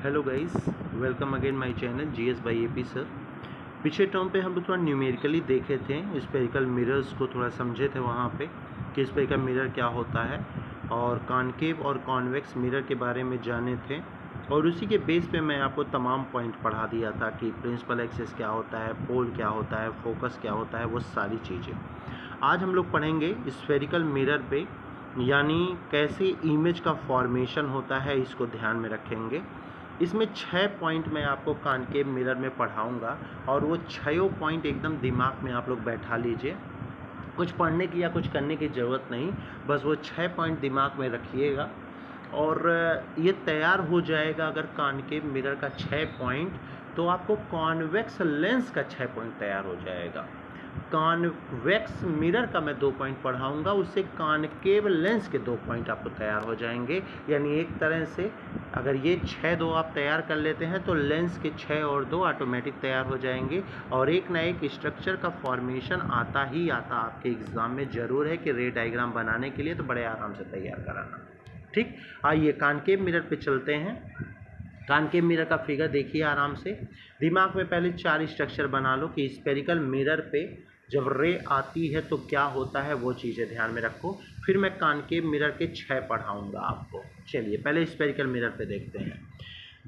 Hello guys, welcome again my channel GS by AP sir. पिछले term पे हम लोग थोड़ा न्यूमेरिकली देखे थे, स्पेरिकल मिरर्स को थोड़ा समझे थे वहाँ पे कि स्पेरिकल मिरर क्या होता है और कॉनकेव और कॉन्वेक्स मिरर के बारे में जाने थे। और उसी के बेस पे मैं आपको तमाम पॉइंट पढ़ा दिया था कि प्रिंसिपल एक्सिस क्या होता है, पोल क्या होता है, फोकस क्या होता है, वो सारी चीज़ें आज हम लोग पढ़ेंगे। स्फेरिकल मिरर पे यानी कैसे इमेज का फॉर्मेशन होता है, इसको ध्यान में रखेंगे। इसमें 6 पॉइंट मैं आपको कॉनकेव मिरर में पढ़ाऊंगा और वो 6 पॉइंट एकदम दिमाग में आप लोग बैठा लीजिए। कुछ पढ़ने की या कुछ करने की ज़रूरत नहीं, बस वो 6 पॉइंट दिमाग में रखिएगा और ये तैयार हो जाएगा। अगर कॉनकेव मिरर का 6 पॉइंट, तो आपको कॉन्वेक्स लेंस का 6 पॉइंट तैयार हो जाएगा। कॉन्वेक्स मिरर का मैं 2 पॉइंट पढ़ाऊंगा, उससे कॉनकेव लेंस के 2 पॉइंट आपको तैयार हो जाएंगे। यानी एक तरह से अगर ये 6 आप तैयार कर लेते हैं तो लेंस के 6 और 2 ऑटोमेटिक तैयार हो जाएंगे। और एक ना एक स्ट्रक्चर का फॉर्मेशन आता ही आता आपके एग्ज़ाम में ज़रूर है कि रे डायग्राम बनाने के लिए, तो बड़े आराम से तैयार कराना। ठीक, आइए कॉनकेव मिरर पे चलते हैं। कॉनकेव मिरर का फिगर देखिए आराम से। दिमाग में पहले 4 स्ट्रक्चर बना लो कि स्पेरिकल मिरर पे जब रे आती है तो क्या होता है, वो चीज़ें ध्यान में रखो। फिर मैं कॉनकेव मिरर के 6 पढ़ाऊँगा आपको। चलिए पहले स्पेरिकल मिरर पे देखते हैं।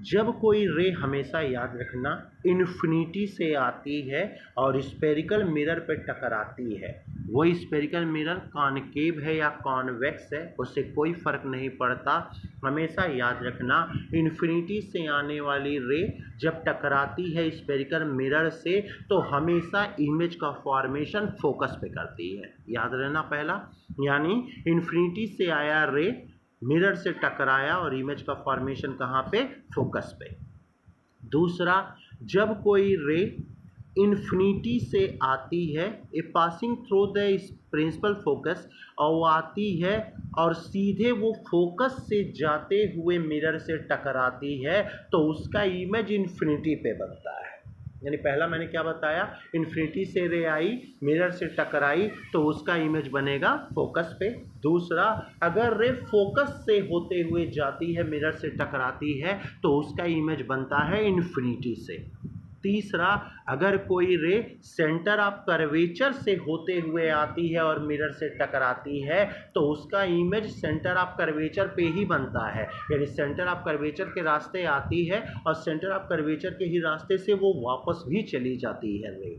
जब कोई रे, हमेशा याद रखना, इन्फिनिटी से आती है और स्पेरिकल मिरर पे टकराती है, वो स्पेरिकल मिरर कॉनकेव है या कॉन्वेक्स है उससे कोई फ़र्क नहीं पड़ता। हमेशा याद रखना, इन्फिनिटी से आने वाली रे जब टकराती है स्पेरिकल मिरर से तो हमेशा इमेज का फॉर्मेशन फोकस पे करती है। याद रहना पहला, यानी इन्फिनिटी से आया रे मिरर से टकराया और इमेज का फॉर्मेशन कहाँ पे, फोकस पे। दूसरा, जब कोई रे इन्फिनिटी से आती है, a passing through the principal focus, और वो आती है और सीधे वो फोकस से जाते हुए मिरर से टकराती है तो उसका इमेज इन्फिनिटी पे बनता है। यानी पहला मैंने क्या बताया, इन्फिनिटी से रे आई, मिरर से टकराई तो उसका इमेज बनेगा फोकस पे। दूसरा, अगर रे फोकस से होते हुए जाती है, मिरर से टकराती है तो उसका इमेज बनता है इन्फिनिटी से। तीसरा, अगर कोई रे सेंटर ऑफ कर्वेचर से होते हुए आती है और मिरर से टकराती है तो उसका इमेज सेंटर ऑफ कर्वेचर पे ही बनता है। यानी सेंटर ऑफ कर्वेचर के रास्ते आती है और सेंटर ऑफ कर्वेचर के ही रास्ते से वो वापस भी चली जाती है रे।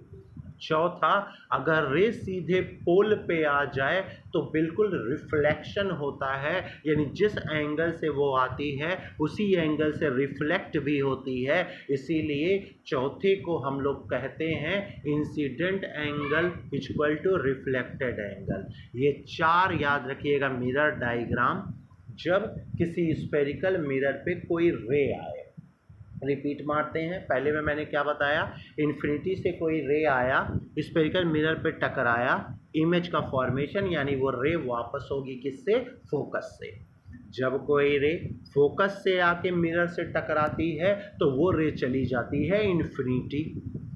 चौथा, अगर रे सीधे पोल पे आ जाए तो बिल्कुल रिफ्लेक्शन होता है, यानी जिस एंगल से वो आती है उसी एंगल से रिफ्लेक्ट भी होती है। इसीलिए चौथे को हम लोग कहते हैं incident angle equal to reflected angle. ये 4 याद रखिएगा मिरर डायग्राम जब किसी स्पेरिकल मिरर पे कोई रे आए। रिपीट मारते हैं, पहले में मैंने क्या बताया, इन्फिनिटी से कोई रे आया, स्पेरिकल मिरर पे टकराया, इमेज का फॉर्मेशन, यानी वो रे वापस होगी किससे, फोकस से। जब कोई रे फोकस से आके मिरर से टकराती है तो वो रे चली जाती है इन्फिनिटी।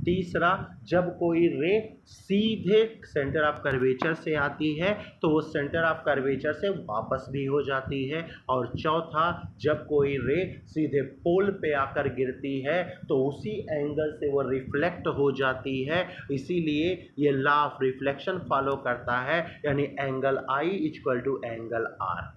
तीसरा, जब कोई रे सीधे सेंटर ऑफ कर्वेचर से आती है तो वो सेंटर ऑफ कर्वेचर से वापस भी हो जाती है। और चौथा, जब कोई रे सीधे पोल पे आकर गिरती है तो उसी एंगल से वो रिफ्लेक्ट हो जाती है। इसीलिए ये लॉ ऑफ रिफ्लेक्शन फॉलो करता है, यानी angle I equal to angle R.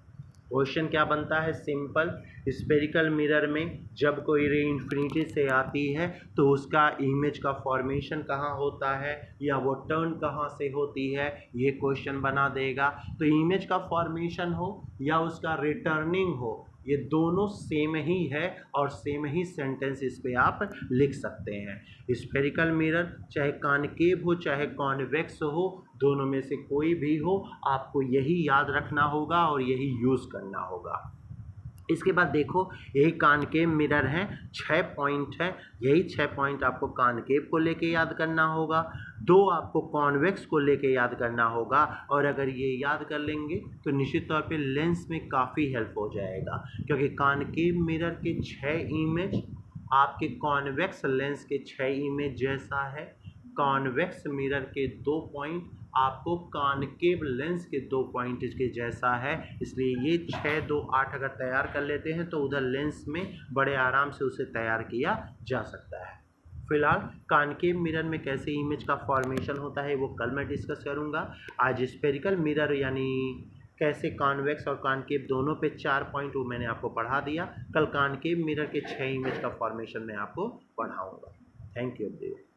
Question क्या बनता है, सिंपल, स्पेरिकल मिरर में जब कोई रे इन्फिनिटी से आती है तो उसका इमेज का फॉर्मेशन कहाँ होता है या वो टर्न कहाँ से होती है, ये क्वेश्चन बना देगा। तो इमेज का फॉर्मेशन हो या उसका रिटर्निंग हो, ये दोनों सेम ही है और सेम ही सेंटेंस इस पे आप लिख सकते हैं। स्फेरिकल मिरर चाहे कॉनकेव हो चाहे कॉन्वेक्स हो, दोनों में से कोई भी हो, आपको यही याद रखना होगा और यही यूज़ करना होगा। इसके बाद देखो, यही कॉनकेव मिरर है, 6 पॉइंट है, यही 6 पॉइंट आपको कॉनकेव को लेके याद करना होगा, 2 आपको कॉन्वेक्स को लेके याद करना होगा। और अगर ये याद कर लेंगे तो निश्चित तौर पे लेंस में काफ़ी हेल्प हो जाएगा, क्योंकि कॉनकेव मिरर के 6 इमेज आपके कॉन्वेक्स लेंस के 6 इमेज जैसा है। कॉन्वेक्स मिरर के 2 पॉइंट आपको कॉनकेव लेंस के 2 पॉइंट के जैसा है, इसलिए ये 6, 2, 8 अगर तैयार कर लेते हैं तो उधर लेंस में बड़े आराम से उसे तैयार किया जा सकता है। फिलहाल कॉनकेव मिरर में कैसे इमेज का फॉर्मेशन होता है वो कल मैं डिस्कस करूँगा। आज स्फेरिकल मिरर यानी कैसे कॉन्वेक्स और कॉनकेव दोनों पे 4 पॉइंट वो मैंने आपको पढ़ा दिया। कल कॉनकेव मिरर के 6 इमेज का फॉर्मेशन मैं आपको पढ़ाऊँगा। Thank you everyone.